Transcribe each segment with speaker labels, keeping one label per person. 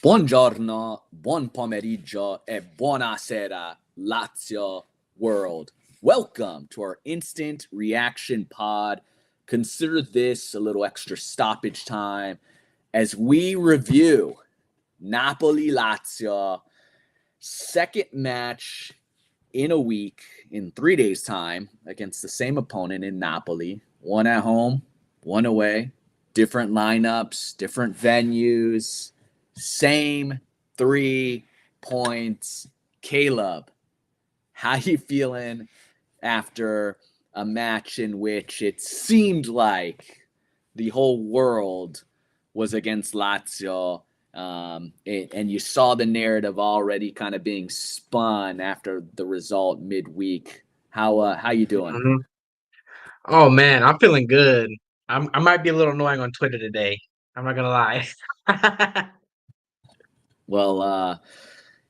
Speaker 1: Buongiorno, buon pomeriggio, e buonasera, Lazio world. Welcome to our instant reaction pod. Consider this a little extra stoppage time as we review Napoli Lazio, second match in a week, in 3 days' time, against the same opponent in Napoli. One at home, one away, different lineups, different venues, same 3 points. Caleb, how you feeling after a match in which it seemed like the whole world was against Lazio, and you saw the narrative already kind of being spun after the result midweek? How you doing?
Speaker 2: Mhm. Oh man, I'm feeling good. I might be a little annoying on Twitter today. I'm not gonna lie.
Speaker 1: Well,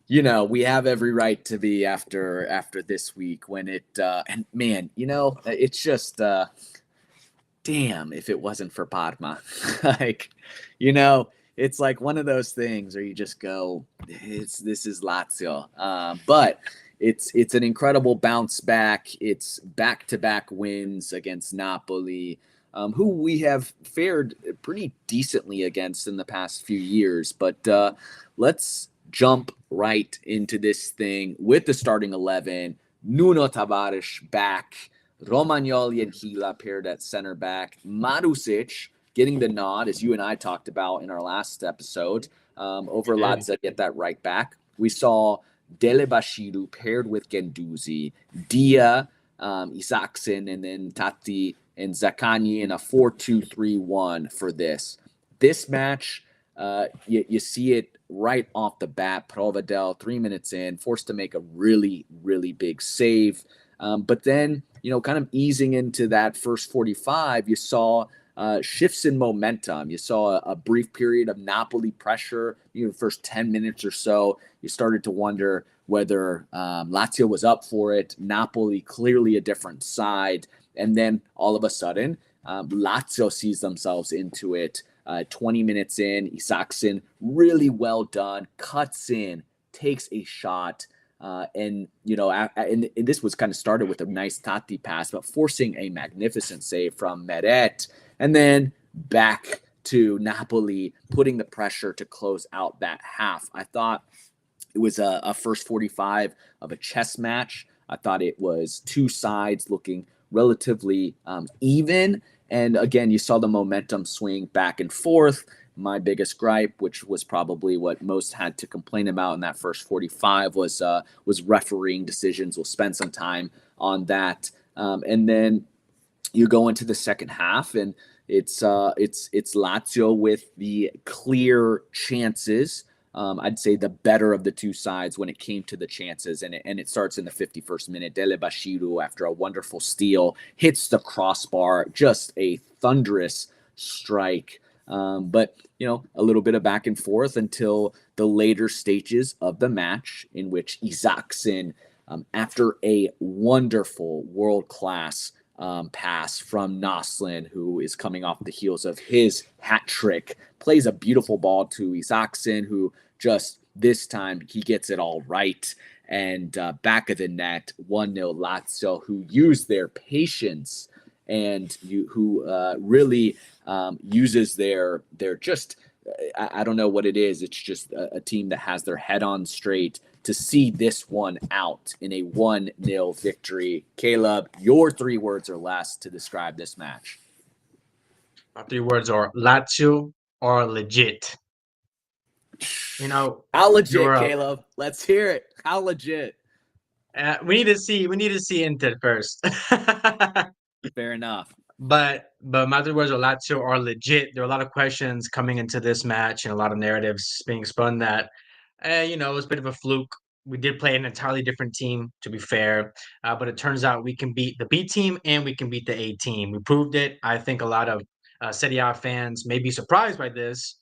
Speaker 1: we have every right to be after this week when it and man, it's just damn if it wasn't for Padma. like, you know, it's like one of those things where you just go, this is Lazio. But it's an incredible bounce back. It's back to back wins against Napoli, who we have fared pretty decently against in the past few years. But let's jump right into this thing with the starting 11. Nuno Tavares back. Romagnoli and Gila paired at center back. Marusic getting the nod, as you and I talked about in our last episode, over
Speaker 2: Did.
Speaker 1: Lazza get that right back. We saw Dele Bashiru paired with Genduzi, Dia, Isaacson, and then Tati and Zakani in a 4-2-3-1 for this. This match, you see it right off the bat. Provedel, 3 minutes in, forced to make a really, really big save. But then, kind of easing into that first 45, you saw shifts in momentum. You saw a brief period of Napoli pressure. The first 10 minutes or so, you started to wonder whether Lazio was up for it. Napoli clearly a different side. And then all of a sudden, Lazio sees themselves into it. 20 minutes in, Isaacson, really well done, cuts in, takes a shot. And this was kind of started with a nice Tati pass, but forcing a magnificent save from Meret. And then back to Napoli, putting the pressure to close out that half. I thought it was a first 45 of a chess match. I thought it was two sides looking relatively even. And again, you saw the momentum swing back and forth. My biggest gripe, which was probably what most had to complain about in that first 45, was refereeing decisions. We'll spend some time on that, and then you go into the second half, and it's Lazio with the clear chances. I'd say the better of the two sides when it came to the chances, and it starts in the 51st minute. Dele Bashiru, after a wonderful steal, hits the crossbar, just a thunderous strike. But a little bit of back and forth until the later stages of the match, in which Isaacson, after a wonderful world class pass from Noslin, who is coming off the heels of his hat trick, plays a beautiful ball to Isaacson, who just this time he gets it all right. And back of the net, 1-0 Lazio, who used their patience and who really uses their just I don't know what it is. It's just a team that has their head on straight to see this one out in a 1-0 victory. Caleb, your 3 words or less to describe this match.
Speaker 2: My 3 words are Lazio or legit. You know,
Speaker 1: How
Speaker 2: there
Speaker 1: legit,
Speaker 2: were
Speaker 1: Caleb? Let's hear it. How legit?
Speaker 2: we need to see Inter first.
Speaker 1: Fair enough.
Speaker 2: But my 3 words are Lazio are legit. There are a lot of questions coming into this match and a lot of narratives being spun that it was a bit of a fluke. We did play an entirely different team, to be fair, but it turns out we can beat the B team and we can beat the A team. We proved it. I think a lot of Serie A fans may be surprised by this.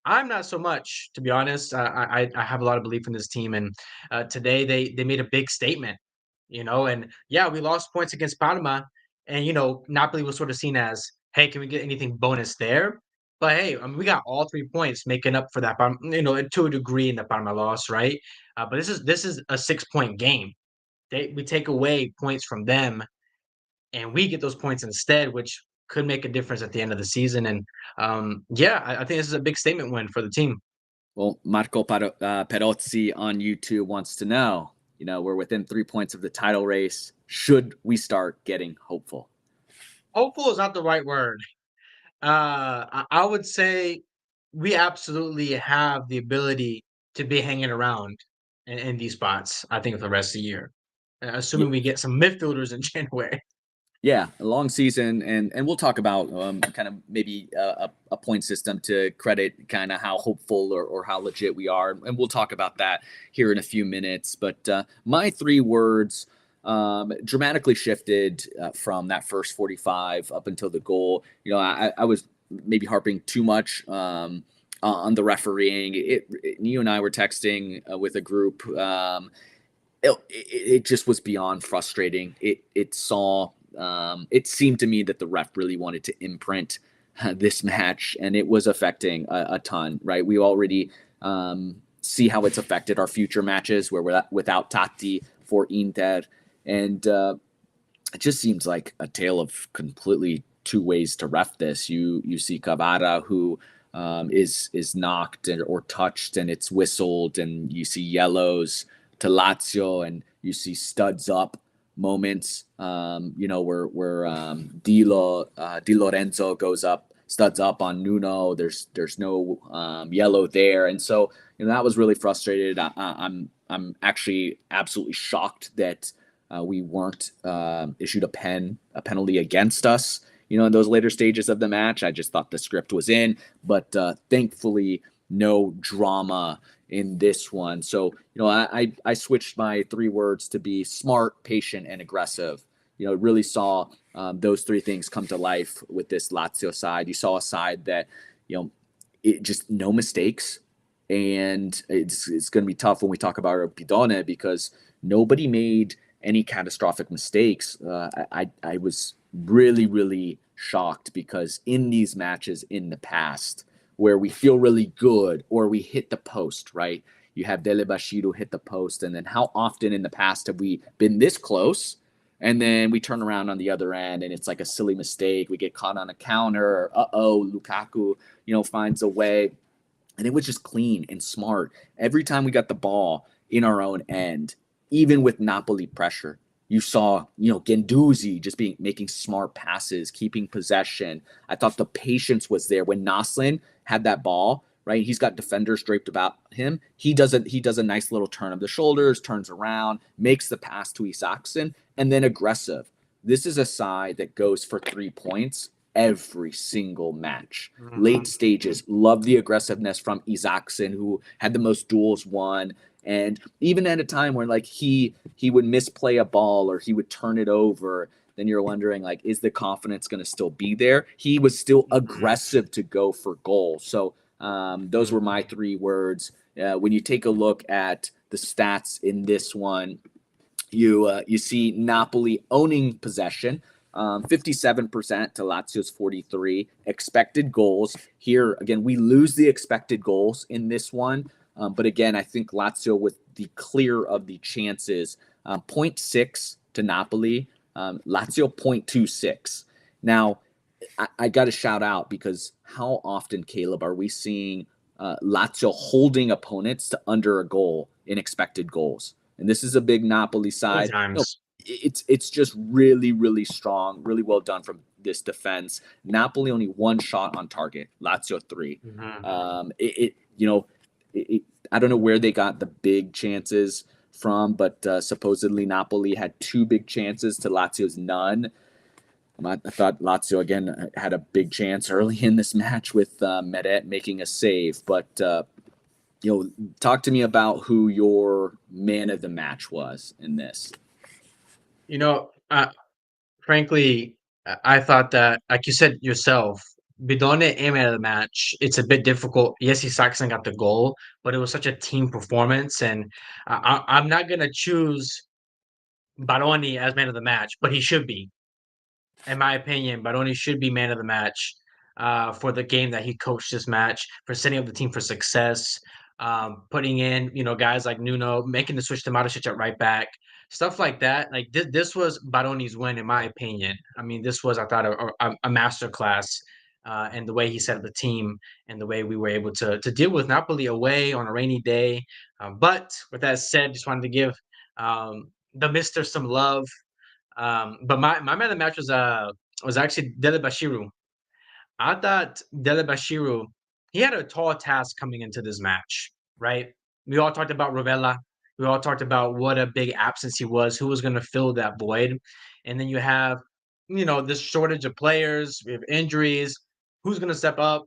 Speaker 2: I'm not so much, to be honest. I have a lot of belief in this team, and today they made a big statement, and yeah, we lost points against Parma, and Napoli was sort of seen as, hey, can we get anything bonus there? But hey, I mean, we got all 3 points making up for that, to a degree in the Parma loss, right? But this is a 6 point game. We take away points from them, and we get those points instead, which could make a difference at the end of the season. And yeah, I think this is a big statement win for the team.
Speaker 1: Well, Perozzi on YouTube wants to know, we're within 3 points of the title race. Should we start getting hopeful?
Speaker 2: Hopeful is not the right word. I would say we absolutely have the ability to be hanging around in these spots. I think for the rest of the year, assuming we get some midfielders in January.
Speaker 1: Yeah, a long season, and we'll talk about kind of maybe a point system to credit kind of how hopeful or how legit we are, and we'll talk about that here in a few minutes. But my 3 words dramatically shifted from that first 45 up until the goal. I was maybe harping too much on the refereeing. You and I were texting with a group. It just was beyond frustrating. It seemed to me that the ref really wanted to imprint this match, and it was affecting a ton. Right, we already see how it's affected our future matches where we're without Tati for Inter, and it just seems like a tale of completely two ways to ref this. You see Cavara who is knocked or touched and it's whistled, and you see yellows to Lazio, and you see studs up moments. Where Di Lorenzo goes up, studs up on Nuno. There's no yellow there, and so that was really frustrated. I'm actually absolutely shocked that we weren't issued a penalty against us. In those later stages of the match, I just thought the script was in, but thankfully no drama in this one. So, I switched my 3 words to be smart, patient, and aggressive. Really saw those 3 things come to life with this Lazio side. You saw a side that, it just no mistakes. And it's going to be tough when we talk about Bidone because nobody made any catastrophic mistakes. I was really, really shocked because in these matches in the past, where we feel really good or we hit the post, right? You have Dele Bashiru hit the post. And then how often in the past have we been this close? And then we turn around on the other end and it's like a silly mistake. We get caught on a counter. Lukaku, finds a way. And it was just clean and smart. Every time we got the ball in our own end, even with Napoli pressure, you saw, Guendouzi just making smart passes, keeping possession. I thought the patience was there when Naslin had that ball, right? He's got defenders draped about him. He does a nice little turn of the shoulders, turns around, makes the pass to Isaksen, and then aggressive. This is a side that goes for 3 points every single match. Late
Speaker 2: Mhm.
Speaker 1: stages, love the aggressiveness from Isaksen, who had the most duels won. And even at a time where like he would misplay a ball or he would turn it over, then you're wondering like, is the confidence going to still be there? He was still
Speaker 2: Mhm.
Speaker 1: aggressive to go for goal. So those were my
Speaker 2: Mhm.
Speaker 1: 3 words. When you take a look at the stats in this one, you see Napoli owning possession, 57% to Lazio's 43. Expected goals here again, we lose the expected goals in this one, but again, I think Lazio with the clear of the chances, zero 0.6 to Napoli, Lazio 0.26. Now, I got to shout out because how often, Caleb, are we seeing Lazio holding opponents to under a goal in expected goals? And this is a big Napoli
Speaker 2: Many
Speaker 1: side.
Speaker 2: times.
Speaker 1: It's just really, really strong, really well done from this defense. Napoli only 1 shot on target, Lazio 3.
Speaker 2: Mhm.
Speaker 1: Um, it, it you know, it, I don't know where they got the big chances from, but supposedly Napoli had 2 big chances to Lazio's none. I thought Lazio again had a big chance early in this match with Meret making a save. But talk to me about who your man of the match was in this.
Speaker 2: You know, frankly, I thought that, like you said yourself, Bidone aim at the match. It's a bit difficult. Yes, Saxon got the goal, but it was such a team performance, and I'm not gonna choose Baroni as man of the match, but he should be, in my opinion. Baroni should be man of the match. for the game that he coached this match, for setting up the team for success, putting in, guys like Nuno, making the switch to Mateschitz at right back, stuff like that. Like this was Baroni's win, in my opinion. I mean, this was, I thought, a masterclass, and the way he set up the team and the way we were able to deal with Napoli away on a rainy day. But with that said, just wanted to give the Mister some love. But my man of the match was actually Dele Bashiru. I thought Dele Bashiru, he had a tall task coming into this match, right? We all talked about Rovella. We all talked about what a big absence he was, who was going to fill that void. And then you have, this shortage of players, we have injuries. Who's going to step up?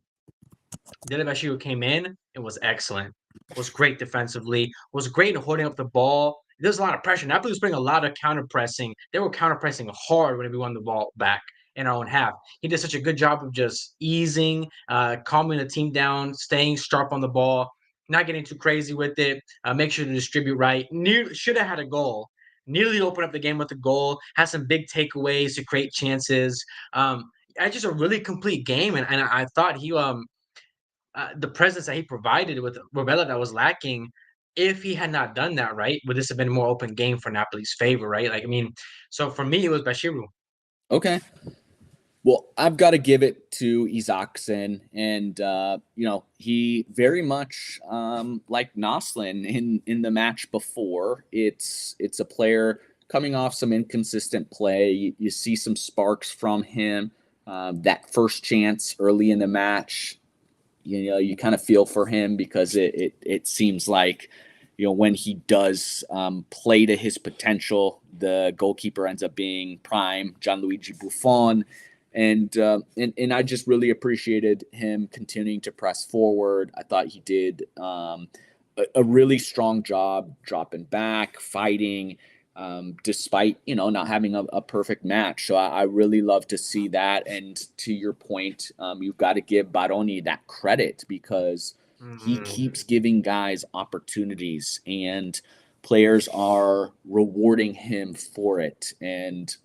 Speaker 2: Dele Bashiru came in and was excellent. Was great defensively. Was great in holding up the ball. There's a lot of pressure. Napoli was bringing a lot of counter pressing. They were counter pressing hard when we won the ball back in our own half. He did such a good job of just easing, calming the team down, staying sharp on the ball, not getting too crazy with it. Make sure to distribute right. Should have had a goal. Nearly opened up the game with a goal. Had some big takeaways to create chances. Just a really complete game, and I thought the presence that he provided with Rovella that was lacking. If he had not done that, right, would this have been a more open game for Napoli's favor, right? Like, I mean, so for me, it was Bashiru.
Speaker 1: Okay. Well, I've got to give it to Isaacson, and he very much like Noslin in the match before. It's a player coming off some inconsistent play. You see some sparks from him. That first chance early in the match, you kind of feel for him because it seems like when he does play to his potential, the goalkeeper ends up being prime Gianluigi Buffon. And I just really appreciated him continuing to press forward. I thought he did a really strong job dropping back, fighting, despite not having a perfect match. So I really love to see that. And to your point, you've got to give Baroni that credit because he
Speaker 2: Mhm.
Speaker 1: keeps giving guys opportunities and players are rewarding him for it. And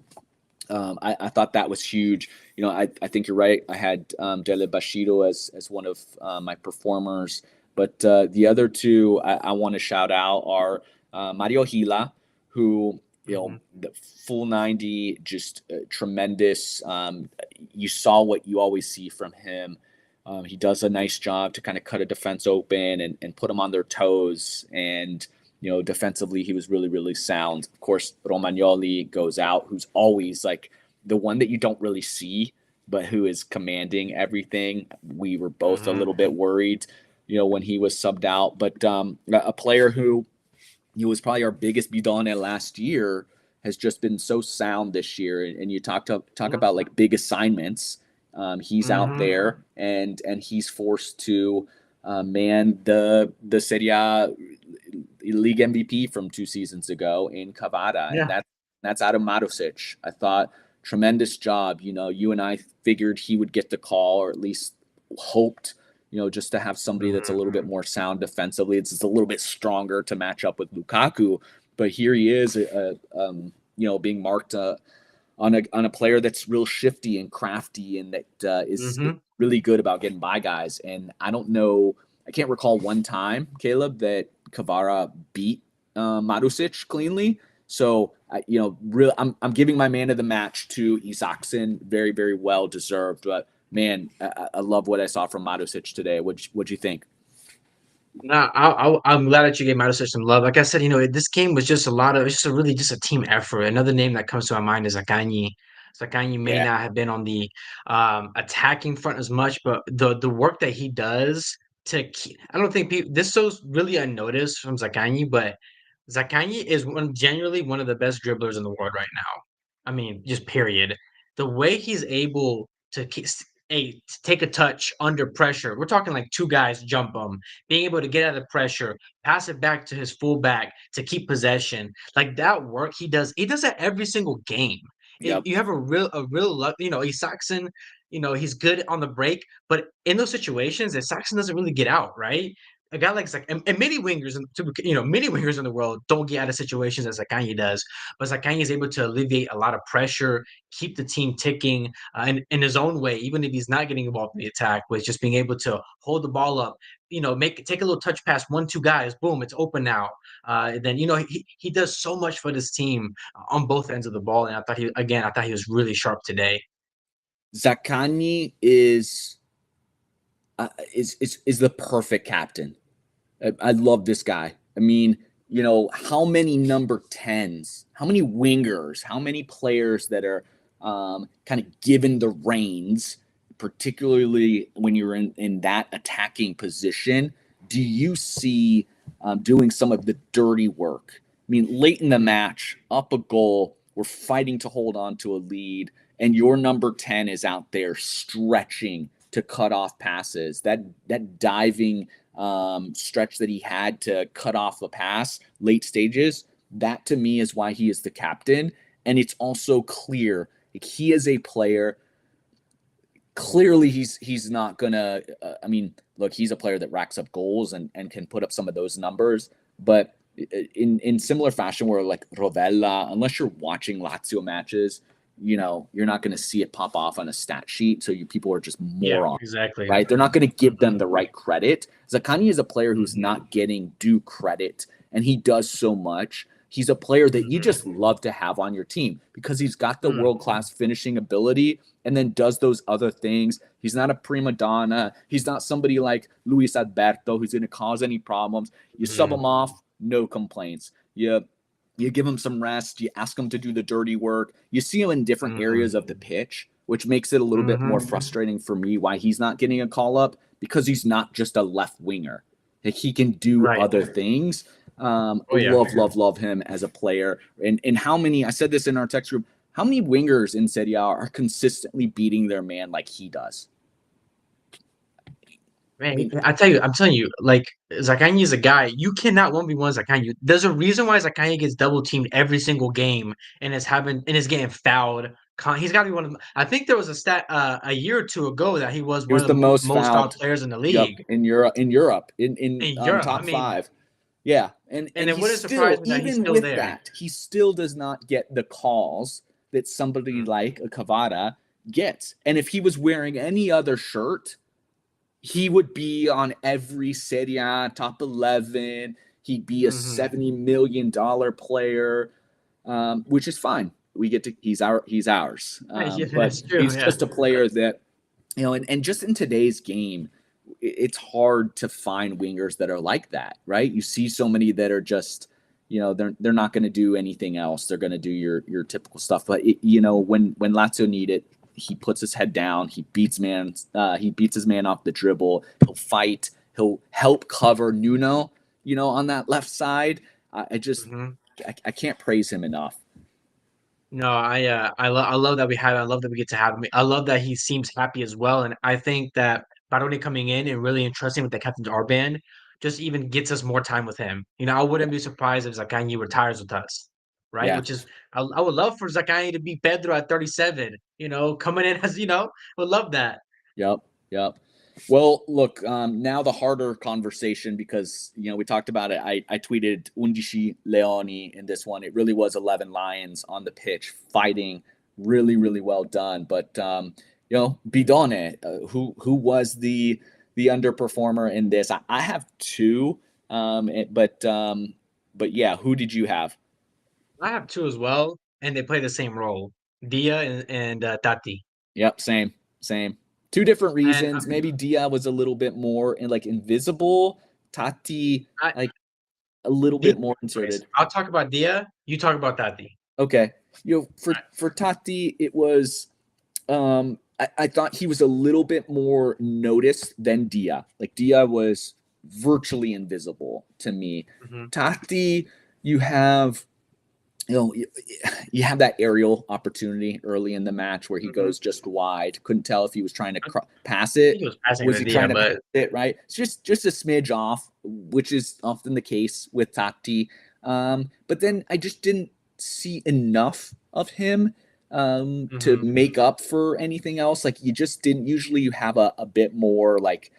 Speaker 1: I thought that was huge. I think you're right. I had Dele Bashido as one of my performers, but the other two I want to shout out are Mario Gila, who
Speaker 2: Mhm.
Speaker 1: the full 90, just tremendous. You saw what you always see from him. He does a nice job to kind of cut a defense open and put them on their toes. And defensively, he was really, really sound. Of course, Romagnoli goes out, who's always like the one that you don't really see, but who is commanding everything. We were both a
Speaker 2: Mhm.
Speaker 1: little bit worried, when he was subbed out. But a player who was probably our biggest bidone last year has just been so sound this year. And you talk about like big assignments. He's out
Speaker 2: Mhm.
Speaker 1: there and he's forced to man the Serie A league MVP from 2 seasons ago in Cavada, and
Speaker 2: Yeah.
Speaker 1: that's Adam Matosic. I thought tremendous job. You and I figured he would get the call, or at least hoped. Just to have somebody that's a little bit
Speaker 2: Mhm.
Speaker 1: more sound defensively. It's just a little bit stronger to match up with Lukaku, but here he is, being marked on a player that's real shifty and crafty and that is
Speaker 2: Mhm.
Speaker 1: really good about getting by guys. And I don't know, I can't recall one time, Caleb, that Kavara beat Marusic cleanly. So real, I'm giving my man of the match to Isaacson, very very well deserved. But man, I love what I saw from Marusic today. What'd you think?
Speaker 2: Nah, I'm glad that you gave Madison some love. Like I said, this game was just it's just a really just a team effort. Another name that comes to my mind is Akanyi. Akanyi may
Speaker 1: Yeah.
Speaker 2: not have been on the attacking front as much, but the work that he does to keep, I don't think people this goes really unnoticed from Zakanyi, but Zakanyi is genuinely one of the best dribblers in the world right now. I mean, just period. The way he's able to take a touch under pressure. We're talking like two guys jump him, being able to get out of the pressure, pass it back to his fullback to keep possession. Like that work he does that every single game. And
Speaker 1: Yep.
Speaker 2: you have a real luck, Isaacson, he's good on the break, but in those situations, Isaacson doesn't really get out, right? a guy like Zach, and many wingers, many wingers in the world don't get out of situations as Zakanya does, but Zakanya is able to alleviate a lot of pressure, keep the team ticking in his own way, even if he's not getting involved in the attack, with just being able to hold the ball up, take a little touch pass, 1, 2 guys, boom, it's open now. Then he does so much for this team on both ends of the ball, and I thought he was really sharp today.
Speaker 1: Zaccagni is the perfect captain. I love this guy. I mean, how many number 10s, how many wingers, how many players that are kind of given the reins, particularly when you're in that attacking position, do you see doing some of the dirty work? I mean, late in the match, up a goal, we're fighting to hold on to a lead, and your number 10 is out there stretching to cut off passes. That diving stretch that he had to cut off the pass late stages, that to me is why he is the captain. And it's also clear he is a player. Clearly, he's not gonna. I mean, look, he's a player that racks up goals and can put up some of those numbers. But in similar fashion, where like Rovella, unless you're watching Lazio matches, you're not going to see it pop off on a stat sheet. So people are just
Speaker 2: Yeah,
Speaker 1: morons,
Speaker 2: exactly.
Speaker 1: right? They're not going to give them
Speaker 2: Mhm,
Speaker 1: the right credit. Zaccagni is a player who's
Speaker 2: mhm,
Speaker 1: not getting due credit, and he does so much. He's a player that you
Speaker 2: mhm,
Speaker 1: just love to have on your team because he's got the
Speaker 2: mm,
Speaker 1: world class finishing ability and then does those other things. He's not a prima donna. He's not somebody like Luis Alberto who's going to cause any problems. You sub
Speaker 2: mhm,
Speaker 1: him off, no complaints. You give him some rest. You ask him to do the dirty work. You see him in different
Speaker 2: mhm,
Speaker 1: areas of the pitch, which makes it a little bit more
Speaker 2: mhm.
Speaker 1: frustrating for me why he's not getting a call up because he's not just a left winger. Like he can do
Speaker 2: Right.
Speaker 1: other things.
Speaker 2: Oh yeah.
Speaker 1: Love him as a player. And how many? I said this in our text group. How many wingers in Serie A are consistently beating their man like he does? I
Speaker 2: Man,
Speaker 1: mean,
Speaker 2: I'm telling you, like Zakanya is a guy you cannot 1v1 Zakanya. There's a reason why Zakanya gets double teamed every single game and is getting fouled. He's got to be one of them. I think there was a stat a year or two ago that he was
Speaker 1: he
Speaker 2: one
Speaker 1: was
Speaker 2: of
Speaker 1: the
Speaker 2: the
Speaker 1: most
Speaker 2: most fouled
Speaker 1: fouled.
Speaker 2: players in the
Speaker 1: Yep,
Speaker 2: league
Speaker 1: in
Speaker 2: in Europe. I
Speaker 1: top
Speaker 2: mean,
Speaker 1: five. Yeah, and
Speaker 2: and it
Speaker 1: he's
Speaker 2: wouldn't surprise
Speaker 1: still,
Speaker 2: me that he's
Speaker 1: even
Speaker 2: still
Speaker 1: with
Speaker 2: there.
Speaker 1: that, he still does not get the calls that somebody
Speaker 2: Mm,
Speaker 1: like a Cavada gets. And if he was wearing any other shirt, he would be on every Serie A top 11. He'd be a
Speaker 2: mhm.
Speaker 1: $70 million player, which is fine. We get to he's ours.
Speaker 2: Yeah,
Speaker 1: But
Speaker 2: that's true.
Speaker 1: he's
Speaker 2: Yeah.
Speaker 1: just a player that and just in today's game, it's hard to find wingers that are like that, right? You see so many that are just, they're not going to do anything else. They're going to do your typical stuff. But when Lazio need it, he puts his head down. He beats his man off the dribble. He'll fight. He'll help cover Nuno, on that left side. I just
Speaker 2: Mhm.
Speaker 1: I can't praise him enough.
Speaker 2: No, I love that we have. I love that we get to have him. I love that he seems happy as well, and I think that Baroni coming in and really entrusting with the captain's armband just even gets us more time with him. I wouldn't be surprised if Zaccagni retires with us, right?
Speaker 1: Yeah.
Speaker 2: Which is, I would love for Zaccagni to be Pedro at 37. Coming in as would love that.
Speaker 1: Yep. Yep. Well, look, now the harder conversation because we talked about it. I tweeted Undici Leoni in this one. It really was 11 Lions on the pitch fighting, really, really well done. But Bidone, who was the underperformer in this? I have two, but yeah, who did you have?
Speaker 2: I have two as well, and they play the same role, Dia and Tati.
Speaker 1: Yep, same. Two different
Speaker 2: And
Speaker 1: reasons. Maybe Dia was a little bit more like invisible. Tati
Speaker 2: I,
Speaker 1: like a little
Speaker 2: Dia,
Speaker 1: bit more
Speaker 2: okay, so
Speaker 1: inserted.
Speaker 2: I'll talk about Dia. You talk about Tati.
Speaker 1: Okay. For Tati, it was I thought he was a little bit more noticed than Dia. Like Dia was virtually invisible to me.
Speaker 2: Mhm,
Speaker 1: Tati, you have you know, you have that aerial opportunity early in the match where he
Speaker 2: mhm.
Speaker 1: goes just wide. Couldn't tell if he was trying to
Speaker 2: I
Speaker 1: pass
Speaker 2: think
Speaker 1: it.
Speaker 2: he was passing
Speaker 1: Was
Speaker 2: an
Speaker 1: he
Speaker 2: idea,
Speaker 1: trying to pass
Speaker 2: but
Speaker 1: it right? It's just a smidge off, which is often the case with Tati. But then I just didn't see enough of him to
Speaker 2: mhm,
Speaker 1: make up for anything else. Like you just didn't. Usually you have a bit more like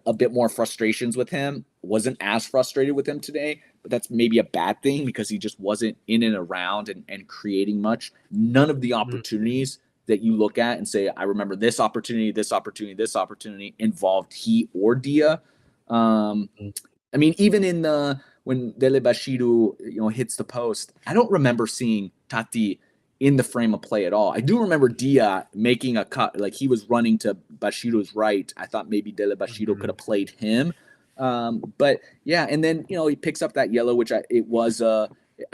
Speaker 1: a bit more frustrations with him. Wasn't as frustrated with him today, but that's maybe a bad thing because he just wasn't in and around and creating much. None of the
Speaker 2: Mhm.
Speaker 1: opportunities that you look at and say, I remember this opportunity, this opportunity, this opportunity involved he or Dia. Um,
Speaker 2: Mhm.
Speaker 1: I mean, even in the when Dele Bashiru, hits the post, I don't remember seeing Tati in the frame of play at all. I do remember Dia making a cut, like he was running to Bashiru's right. I thought maybe Dele Bashiru could
Speaker 2: Mhm.
Speaker 1: have played him. But yeah, and then he picks up that yellow, which I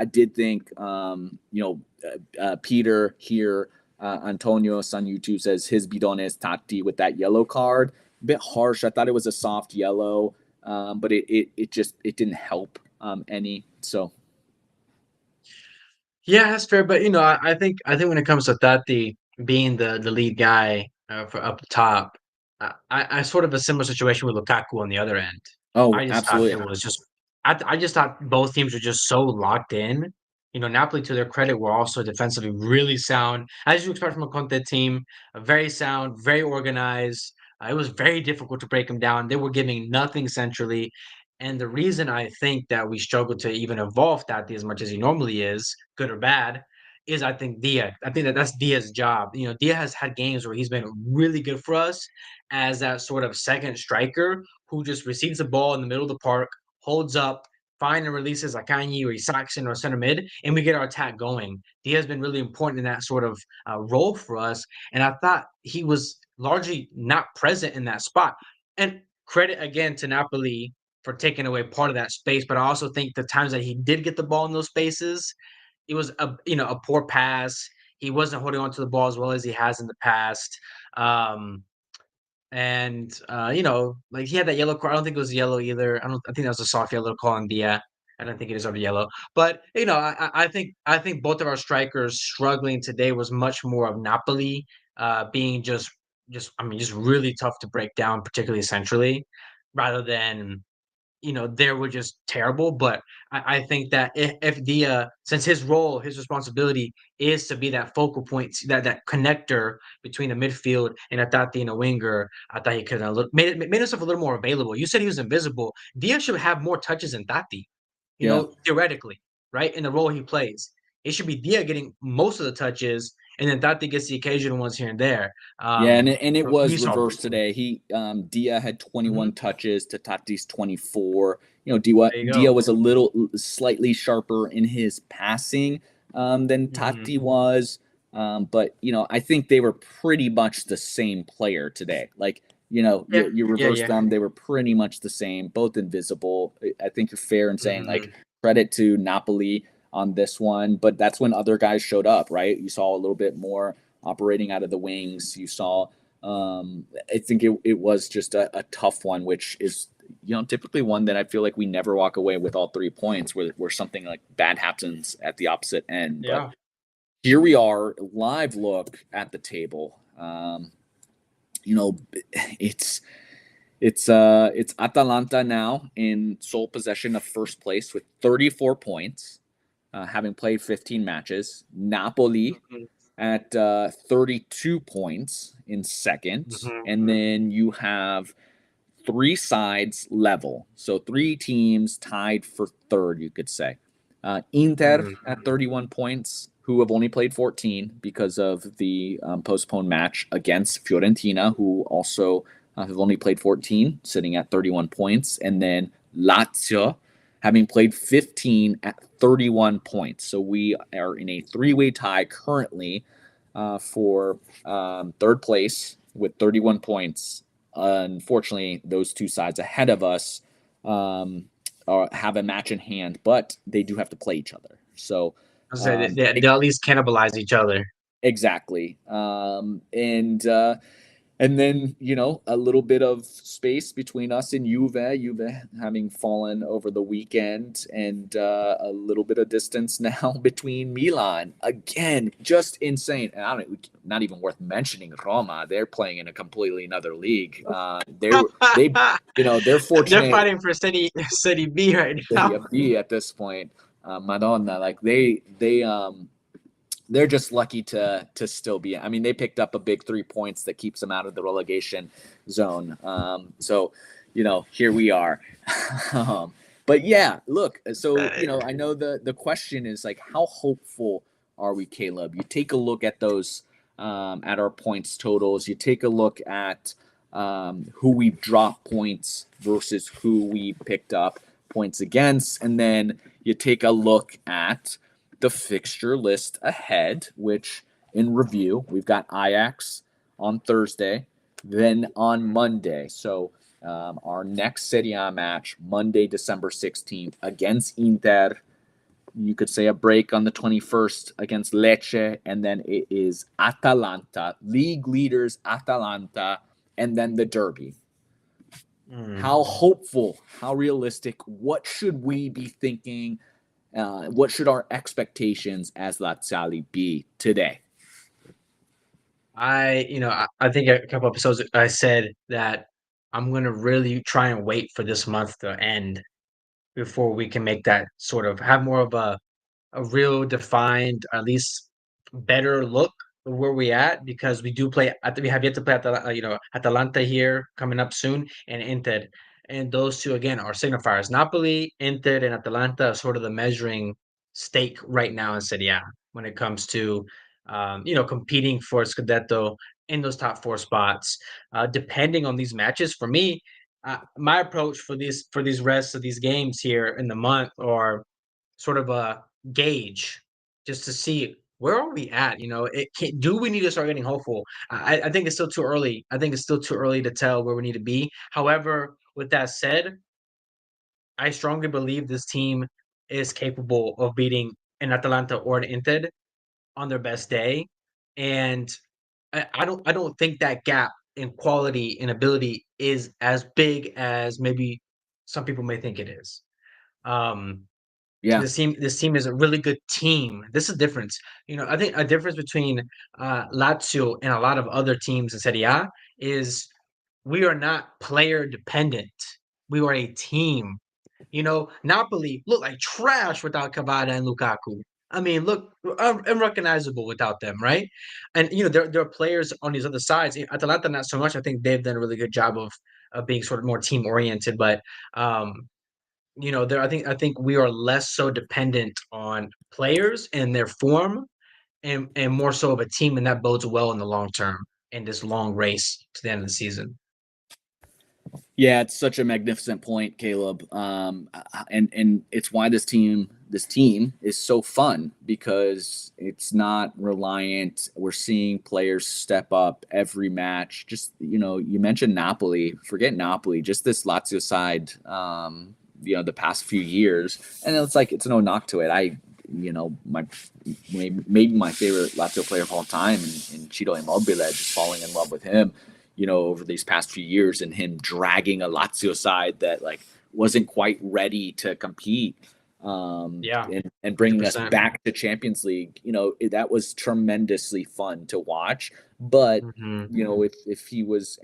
Speaker 1: did think Peter here, Antonio on YouTube says his bidones Tati with that yellow card. A bit harsh. I thought it was a soft yellow, but it didn't help any. So
Speaker 2: Yeah, that's fair. But I think when it comes to Tati being the lead guy for up top, I sort of a similar situation with Lukaku on the other end.
Speaker 1: oh,
Speaker 2: I just thought
Speaker 1: absolutely.
Speaker 2: it was just I just thought both teams were just so locked in. Napoli, to their credit, were also defensively really sound, as you expect from a Conte team. Very sound, very organized. It was very difficult to break them down. They were giving nothing centrally. And the reason I think that we struggle to even evolve Tati as much as he normally is, good or bad, is I think Dia. I think that that's Dia's job. Dia has had games where he's been really good for us as that sort of second striker who just receives the ball in the middle of the park, holds up, find and releases Akanji or Isaacson or center mid, and we get our attack going. Dia has been really important in that sort of role for us, and I thought he was largely not present in that spot. And credit again to Napoli for taking away part of that space, but I also think the times that he did get the ball in those spaces, it was a poor pass. He wasn't holding on to the ball as well as he has in the past. Um, and like he had that yellow card. I don't think it was yellow either. I think that was a soft yellow call on Dia. I don't think it deserved a yellow. But I think both of our strikers struggling today was much more of Napoli being just really tough to break down, particularly centrally, rather than they were just terrible. But I think that if Dia, since his role, his responsibility is to be that focal point, that connector between the midfield and Atati and a winger, I thought he could have made himself a little more available. You said he was invisible. Dia should have more touches than Tati,
Speaker 1: Yeah.
Speaker 2: theoretically, right? In the role he plays. It should be Dia getting most of the touches, and then Tati gets the occasional ones here and there.
Speaker 1: Yeah, and it
Speaker 2: He
Speaker 1: was
Speaker 2: saw.
Speaker 1: reversed today. Dia had
Speaker 2: Mhm.
Speaker 1: 21 touches to Tati's 24. Dia
Speaker 2: There you
Speaker 1: Dia
Speaker 2: go.
Speaker 1: was slightly sharper in his passing than
Speaker 2: Mhm.
Speaker 1: Tati was. But I think they were pretty much the same player today. Like,
Speaker 2: Yeah,
Speaker 1: you
Speaker 2: yeah,
Speaker 1: reverse
Speaker 2: yeah.
Speaker 1: them, they were pretty much the same, both invisible. I think you're fair in saying like
Speaker 2: Mhm.
Speaker 1: credit to Napoli on this one, but that's when other guys showed up, right? You saw a little bit more operating out of the wings. You saw, I think it was just a tough one, which is, typically one that I feel like we never walk away with all 3 points where something like bad happens at the opposite end. But
Speaker 2: Yeah.
Speaker 1: here we are, live look at the table. You know, it's it's Atalanta now in sole possession of first place with 34 points, having played 15 matches. Napoli
Speaker 2: Mhm.
Speaker 1: at 32 points in second.
Speaker 2: Mhm.
Speaker 1: And then you have three sides level. So three teams tied for third, you could say. Inter
Speaker 2: Mm.
Speaker 1: at 31 points, who have only played 14 because of the postponed match against Fiorentina, who also have only played 14, sitting at 31 points. And then Lazio, having played 15 at 31 points. So we are in a three-way tie currently for third place with 31 points. Unfortunately, those two sides ahead of us um, have a match in hand, but they do have to play each other. So,
Speaker 2: I was say they'll at least cannibalize each other.
Speaker 1: exactly. And then, a little bit of space between us and Juve having fallen over the weekend, and a little bit of distance now between Milan. Again, just insane. And I don't, not even worth mentioning Roma. They're playing in a completely another league. They're
Speaker 2: They're
Speaker 1: fortunate
Speaker 2: fighting for City B right
Speaker 1: Serie
Speaker 2: now.
Speaker 1: B at this point. Madonna, like they they're just lucky to still be. I mean, they picked up a big 3 points that keeps them out of the relegation zone. So, here we are. um, but yeah, look. So I know the question is like, how hopeful are we, Caleb? You take a look at those at our points totals. You take a look at who we dropped points versus who we picked up points against, and then you take a look at the fixture list ahead, which in review, we've got Ajax on Thursday, then on Monday. So our next Serie A match, Monday, December 16th, against Inter. You could say a break on the 21st against Lecce, and then it is Atalanta, league leaders Atalanta, and then the Derby. How hopeful, how realistic, what should we be thinking? What should our expectations as Laziali be today?
Speaker 2: I think a couple episodes I said that I'm gonna really try and wait for this month to end before we can make that sort of have more of a real defined, at least better look of where we at because we do play. We have yet to play Atalanta here coming up soon and Inter, and those two again are signifiers. Napoli, Inter, and Atalanta are sort of the measuring stake right now in Serie A when it comes to competing for Scudetto in those top four spots. Depending on these matches, for me, my approach for these rest of these games here in the month are sort of a gauge just to see where are we at. Do we need to start getting hopeful? I think it's still too early. I think it's still too early to tell where we need to be. However, with that said, I strongly believe this team is capable of beating an Atalanta or an Inter on their best day, and I don't think that gap in quality and ability is as big as maybe some people may think it is. Um,
Speaker 1: Yeah,
Speaker 2: this team is a really good team. This is a difference. I think a difference between Lazio and a lot of other teams in Serie A is we are not player dependent. We are a team. Napoli look like trash without Cavada and Lukaku. I mean, look unrecognizable without them, right? And there are players on these other sides. Atalanta not so much. I think they've done a really good job of being sort of more team oriented, but there I think we are less so dependent on players and their form and more so of a team, and that bodes well in the long term in this long race to the end of the season.
Speaker 1: yeah, it's such a magnificent point, Caleb. And it's why this team is so fun because it's not reliant. We're seeing players step up every match. Just you mentioned Napoli. Forget Napoli. Just this Lazio side. The past few years, and it's no knock to it. My maybe my favorite Lazio player of all time, and Ciro Immobile, just falling in love with him. Over these past few years, and him dragging a Lazio side that wasn't quite ready to compete,
Speaker 2: Yeah,
Speaker 1: and bringing us
Speaker 2: 100%.
Speaker 1: back to Champions League. That was tremendously fun to watch. But
Speaker 2: Hmm.
Speaker 1: if he was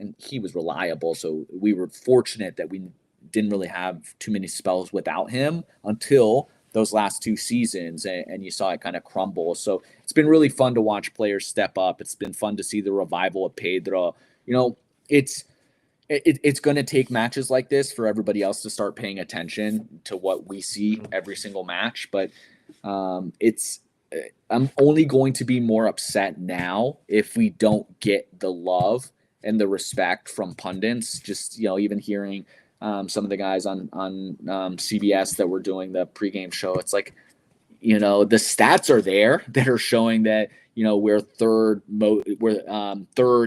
Speaker 1: reliable, so we were fortunate that we didn't really have too many spells without him until those last 2 seasons, and you saw it kind of crumble. So it's been really fun to watch players step up. It's been fun to see the revival of Pedro. It's it's going to take matches like this for everybody else to start paying attention to what we see every single match. But it's I'm only going to be more upset now if we don't get the love and the respect from pundits. Just even hearing some of the guys on CBS that were doing the pregame show, it's like the stats are there that are showing that we're third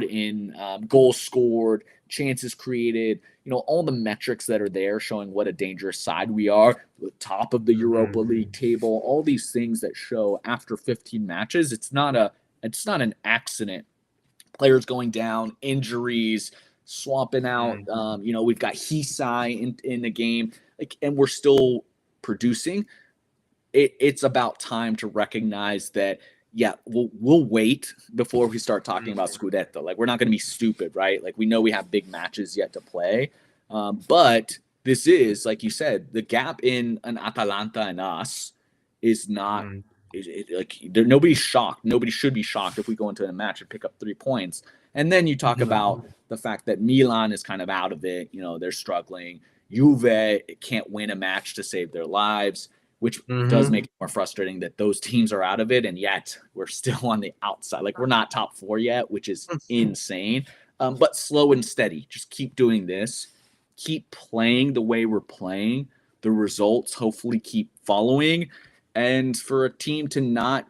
Speaker 1: in goals scored, chances created, all the metrics that are there showing what a dangerous side we are, top of the Europa
Speaker 2: Hmm.
Speaker 1: League table, all these things that show after 15 matches. It's not an accident. Players going down, injuries, swapping out.
Speaker 2: Hmm.
Speaker 1: We've got Hisai in the game, and we're still producing. It's about time to recognize that. Yeah, we'll wait before we start talking about Scudetto. We're not going to be stupid, right? We know we have big matches yet to play, but this is, like you said, the gap in an Atalanta and us is not
Speaker 2: Hmm.
Speaker 1: nobody's shocked. Nobody should be shocked if we go into a match and pick up 3 points. And then you talk about the fact that Milan is kind of out of it. They're struggling. Juve can't win a match to save their lives, which does make it more frustrating that those teams are out of it, and yet we're still on the outside. Like, we're not top 4 yet, which is insane. But slow and steady. Just keep doing this. Keep playing the way we're playing. The results hopefully keep following. And for a team to not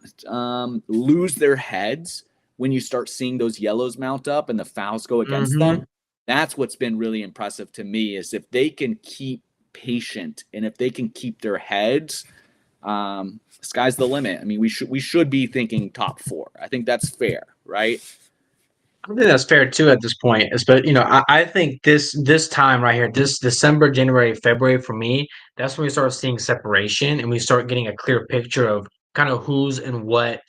Speaker 1: lose their heads when you start seeing those yellows mount up and the fouls go against them, that's what's been really impressive to me, is if they can keep patient and if they can keep their heads, sky's the limit. I mean, we should be thinking top 4. I think that's fair, right?
Speaker 2: I think that's fair too at this point. But I think this time right here, this December, January, February, for me, that's when we start seeing separation and we start getting a clear picture of kind of who's in what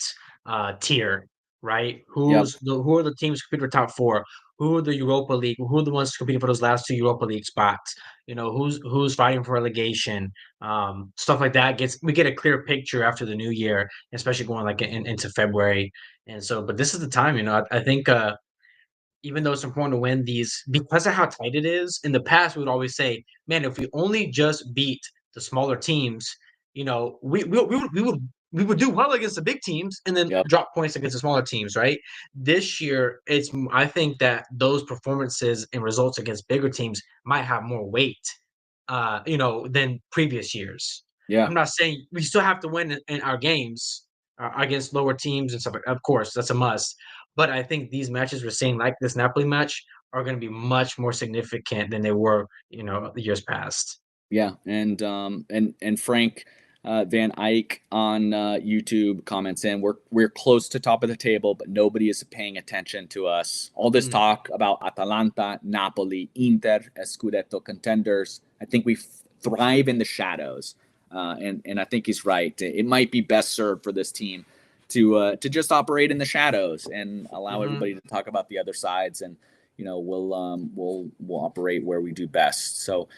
Speaker 2: tier, right? Who are the teams competing for top 4? Who are the Europa League? Who are the ones competing for those last 2 Europa League spots? Who's fighting for relegation? Stuff like that. We get a clear picture after the new year, especially going like into February. And so, but this is the time. I think. Even though it's important to win these because of how tight it is. In the past, we would always say, "Man, if we only just beat the smaller teams, we would do well against the big teams and then
Speaker 1: Yep.
Speaker 2: drop points against the smaller teams." Right? This year, I think that those performances and results against bigger teams might have more weight, than previous years.
Speaker 1: Yeah.
Speaker 2: I'm not saying we still have to win in our games against lower teams and stuff. Of course, that's a must. But I think these matches we're seeing, like this Napoli match, are going to be much more significant than they were, the years past.
Speaker 1: Yeah, and Frank Van Eyck on YouTube comments in, we're close to top of the table, but nobody is paying attention to us. All this talk about Atalanta, Napoli, Inter as Scudetto contenders. I think we thrive in the shadows, and I think he's right. It might be best served for this team to just operate in the shadows and allow everybody to talk about the other sides, and we'll operate where we do best. So.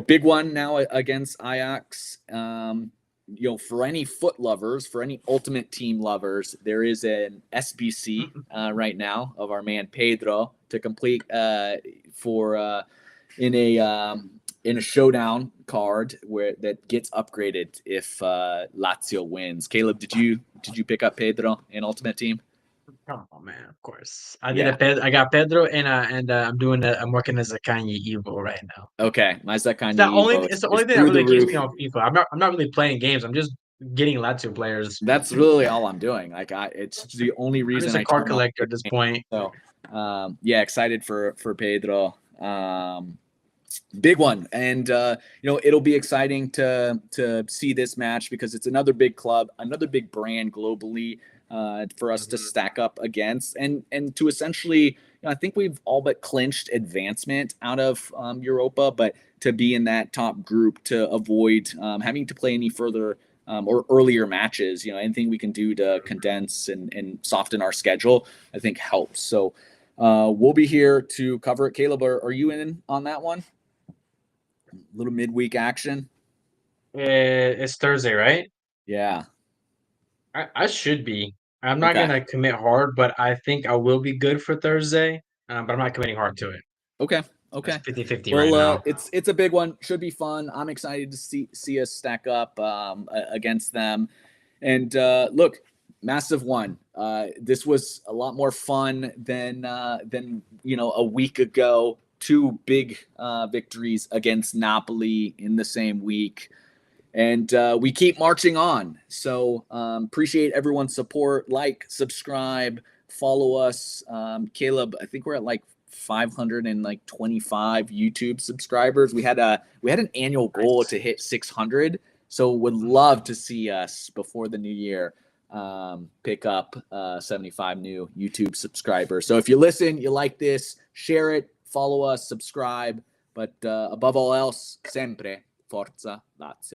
Speaker 1: Big one now against Ajax. For any foot lovers, for any ultimate team lovers, there is an SBC right now of our man Pedro to complete in a showdown card that gets upgraded if Lazio wins. Caleb, did you pick up Pedro in Ultimate Team?
Speaker 2: Oh man, of course. I got Pedro, and I'm working as a Kanye Evo right now.
Speaker 1: Okay, my
Speaker 2: It's
Speaker 1: Zakanye Evo
Speaker 2: the only
Speaker 1: is
Speaker 2: thing that
Speaker 1: through
Speaker 2: really
Speaker 1: the
Speaker 2: keeps
Speaker 1: roof.
Speaker 2: me on FIFA. I'm not really playing games. I'm just getting Lazio players.
Speaker 1: That's really all I'm doing. It's the only
Speaker 2: I'm
Speaker 1: reason
Speaker 2: just a
Speaker 1: I
Speaker 2: card
Speaker 1: turn on
Speaker 2: collector at this point.
Speaker 1: So, excited for Pedro. Big one, and it'll be exciting to see this match because it's another big club, another big brand globally for us to stack up against, and to essentially, I think we've all but clinched advancement out of Europa, but to be in that top group to avoid having to play any further or earlier matches, anything we can do to condense and soften our schedule, I think helps. So we'll be here to cover it. Caleb, are you in on that one? A little midweek action.
Speaker 2: It's Thursday, right?
Speaker 1: Yeah.
Speaker 2: I should be. I'm not
Speaker 1: Okay.
Speaker 2: gonna commit hard, but I think I will be good for Thursday. But I'm not committing hard to it.
Speaker 1: Okay.
Speaker 2: It's
Speaker 1: Okay.
Speaker 2: 50-50 right
Speaker 1: Well,
Speaker 2: now.
Speaker 1: it's a big one. Should be fun. I'm excited to see us stack up against them. And look, massive one. This was a lot more fun than a week ago. 2 big victories against Napoli in the same week. And we keep marching on. So appreciate everyone's support. Like, subscribe, follow us. Caleb, I think we're at like 525 YouTube subscribers. We had an annual goal to hit 600. So would love to see us before the new year pick up 75 new YouTube subscribers. So if you listen, you like this, share it, follow us, subscribe. But above all else, sempre Forza Lazio.